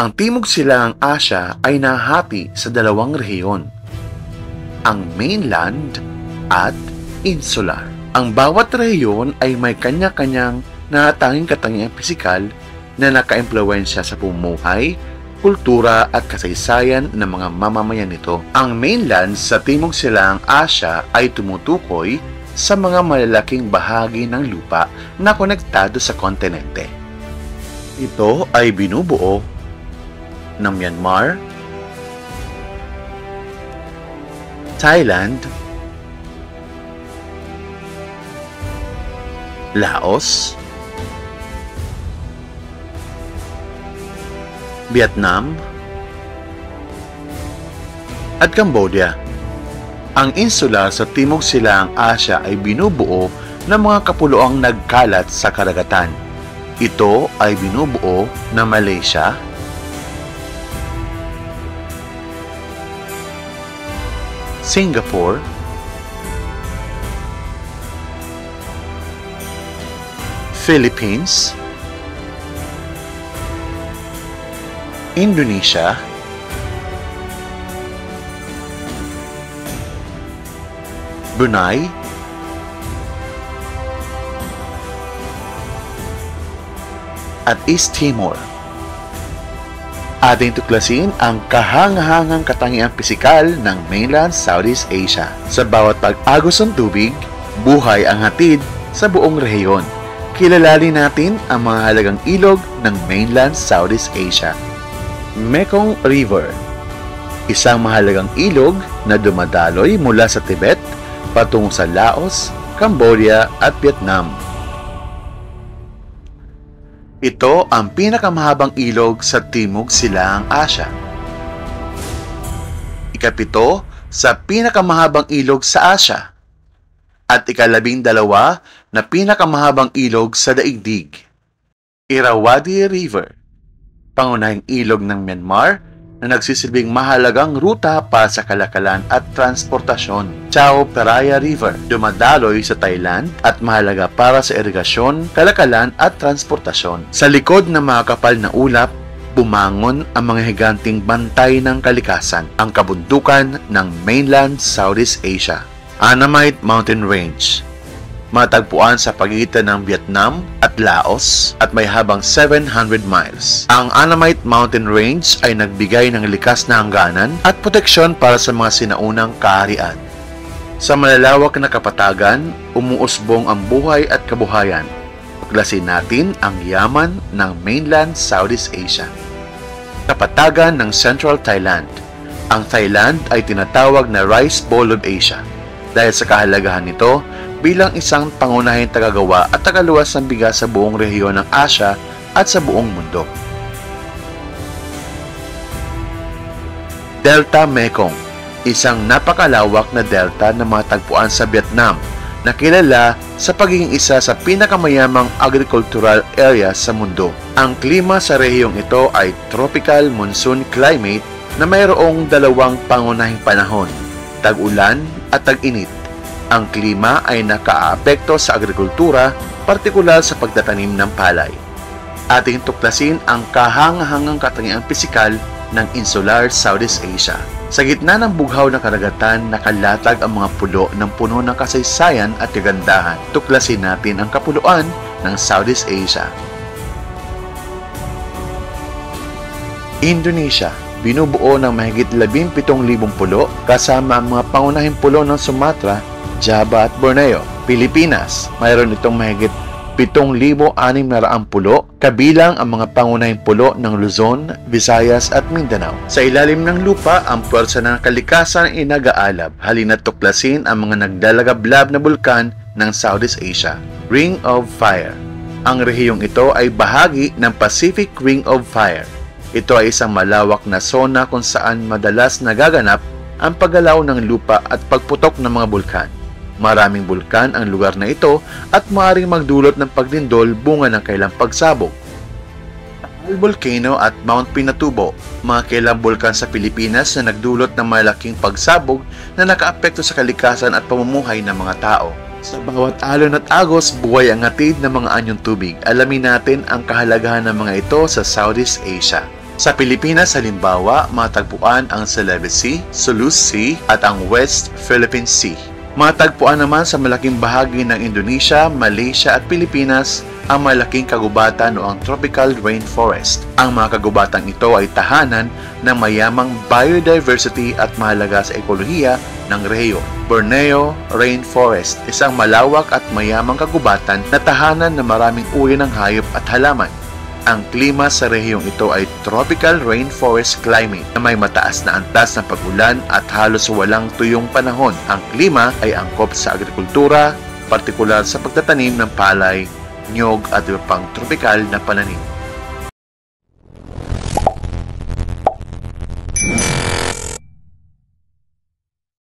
Ang Timog Silangang Asya ay nahati sa dalawang rehiyon, ang mainland at insular. Ang bawat rehiyon ay may kanya-kanyang natatanging katangiang pisikal na nakaimpluwensya sa pamumuhay, kultura at kasaysayan ng mga mamamayan nito. Ang mainland sa Timog Silangang Asya ay tumutukoy sa mga malalaking bahagi ng lupa na konektado sa kontinente. Ito ay binubuo ng Myanmar, Thailand, Laos, Vietnam, at Cambodia. Ang insula sa Timog Silangang Asya ay binubuo ng mga kapuluang nagkalat sa karagatan. Ito ay binubuo ng Malaysia, Singapore, Philippines, Indonesia, Brunei, at East Timor. Ating tuklasin ang kahangahangang katangiang pisikal ng mainland Southeast Asia. Sa bawat pag-agos ng tubig, buhay ang hatid sa buong rehiyon. Kilalali natin ang mga halagang ilog ng mainland Southeast Asia. Mekong River, isang mahalagang ilog na dumadaloy mula sa Tibet patungo sa Laos, Cambodia at Vietnam. Ito ang pinakamahabang ilog sa Timog Silangang Asya. Ikapito sa pinakamahabang ilog sa Asya. At ikalabing-dalawa na pinakamahabang ilog sa daigdig. Irrawaddy River, pangunahing ilog ng Myanmar na nagsisilbing mahalagang ruta para sa kalakalan at transportasyon. Chao Phraya River, dumadaloy sa Thailand at mahalaga para sa irigasyon, kalakalan at transportasyon. Sa likod ng mga kapal na ulap, bumangon ang mga higanting bantay ng kalikasan, ang kabundukan ng mainland Southeast Asia. Annamite Mountain Range, matagpuan sa pagitan ng Vietnam at Laos at may habang 700 miles. Ang Annamite Mountain Range ay nagbigay ng likas na hangganan at proteksyon para sa mga sinaunang kaharian. Sa malalawak na kapatagan, umuusbong ang buhay at kabuhayan. Tuklasin natin ang yaman ng mainland Southeast Asia. Kapatagan ng Central Thailand. Ang Thailand ay tinatawag na Rice Bowl of Asia dahil sa kahalagahan nito bilang isang pangunahing tagagawa at tagaluwas ng bigas sa buong rehiyon ng Asya at sa buong mundo. Delta Mekong, isang napakalawak na delta na matagpuan sa Vietnam na kilala sa pagiging isa sa pinakamayamang agricultural area sa mundo. Ang klima sa rehiyong ito ay tropical monsoon climate na mayroong dalawang pangunahing panahon, tag-ulan at tag-init. Ang klima ay nakaapekto sa agrikultura, partikular sa pagtatanim ng palay. Ating tuklasin ang kahangahangang katangiang pisikal ng insular Southeast Asia. Sa gitna ng bughaw na karagatan, nakalatag ang mga pulo ng puno ng kasaysayan at kagandahan. Tuklasin natin ang kapuluan ng Southeast Asia. Indonesia, binubuo ng mahigit 17,000 pulo kasama ang mga pangunahing pulo ng Sumatra, Java at Borneo. Pilipinas, mayroon itong mahigit 7,600 pulo, kabilang ang mga pangunahing pulo ng Luzon, Visayas at Mindanao. Sa ilalim ng lupa, ang puwersa ng kalikasan ay nag-aalab. Halina't tuklasin ang mga naglalagablab na bulkan ng Southeast Asia. Ring of Fire. Ang rehiyong ito ay bahagi ng Pacific Ring of Fire. Ito ay isang malawak na zona kung saan madalas nagaganap ang paggalaw ng lupa at pagputok ng mga bulkan. Maraming bulkan ang lugar na ito at maaaring magdulot ng pagdindol bunga ng kailang pagsabog. Taal Volcano at Mount Pinatubo, mga kailang bulkan sa Pilipinas na nagdulot ng malaking pagsabog na nakaapekto sa kalikasan at pamumuhay ng mga tao. Sa bawat alon at agos, buhay ang hatid ng mga anyong tubig. Alamin natin ang kahalagahan ng mga ito sa Southeast Asia. Sa Pilipinas, halimbawa, matagpuan ang Celebes Sea, Sulu Sea at ang West Philippine Sea. Matagpuan naman sa malaking bahagi ng Indonesia, Malaysia at Pilipinas ang malaking kagubatan o ang tropical rainforest. Ang mga kagubatang ito ay tahanan ng mayamang biodiversity at mahalaga sa ekolohiya ng rehiyon. Borneo Rainforest, isang malawak at mayamang kagubatan na tahanan ng maraming uri ng hayop at halaman. Ang klima sa rehiyong ito ay tropical rainforest climate na may mataas na antas ng pag-ulan at halos walang tuyong panahon. Ang klima ay angkop sa agrikultura, partikular sa pagtatanim ng palay, nyog at iba pang tropical na pananim.